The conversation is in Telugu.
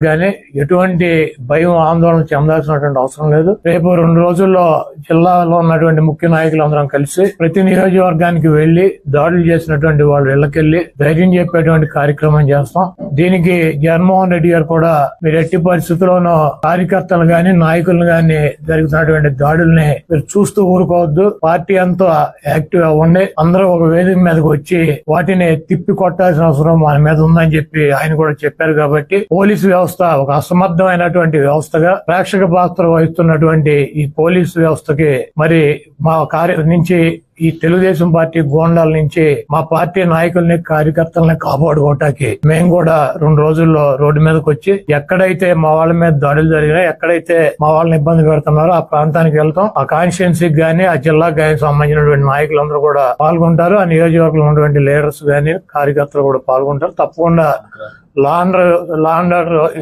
గానీ ఎటువంటి భయం ఆందోళన చెందాల్సినటువంటి అవసరం లేదు. రేపు 2 రోజుల్లో జిల్లాలో ఉన్నటువంటి ముఖ్య నాయకులందరం కలిసి ప్రతి నియోజకవర్గానికి వెళ్లి దాడులు చేసినటువంటి వాళ్ళ ఇళ్లకెళ్లి ధైర్యం చెప్పేటువంటి కార్యక్రమం చేస్తాం. దీనికి జగన్మోహన్ రెడ్డి గారు కూడా మీరు ఎట్టి పరిస్థితుల్లోనూ కార్యకర్తలు గాని నాయకులు గాని జరుగుతున్నటువంటి దాడుల్ని మీరు చూస్తూ ఊరుకోవద్దు. పార్టీ అంతా యాక్టివ్ గా ఉండి అందరూ ఒక వేదిక మీదకి వచ్చి వాటిని తిప్పి కొట్టాల్సిన అవసరం మన మీద ఉందని చెప్పి ఆయన కూడా చెప్పారు. కాబట్టి పోలీసు వ్యవస్థ ఒక అసమర్థమైనటువంటి వ్యవస్థగా ప్రేక్షక పాత్ర వహిస్తున్నటువంటి ఈ పోలీసు వ్యవస్థకి మరి మా నుంచి ఈ తెలుగుదేశం పార్టీ గోండాల నుంచి మా పార్టీ నాయకుల్ని కార్యకర్తల్ని కాపాడుకోవటానికి మేము కూడా 2 రోజుల్లో రోడ్డు మీదకి వచ్చి ఎక్కడైతే మా వాళ్ళ మీద దాడులు జరిగినాయి, ఎక్కడైతే మా వాళ్ళని ఇబ్బంది పెడుతున్నారో ఆ ప్రాంతానికి వెళ్తాం. ఆ కాన్స్టిట్యున్సీకి గానీ ఆ జిల్లాకు గానీ సంబంధించినటువంటి నాయకులందరూ కూడా పాల్గొంటారు. ఆ నియోజకవర్గంలో ఉన్నటువంటి లీడర్స్ గానీ కార్యకర్తలు కూడా పాల్గొంటారు. తప్పకుండా లా అండ్ ఆర్డర్ ఇష్యూ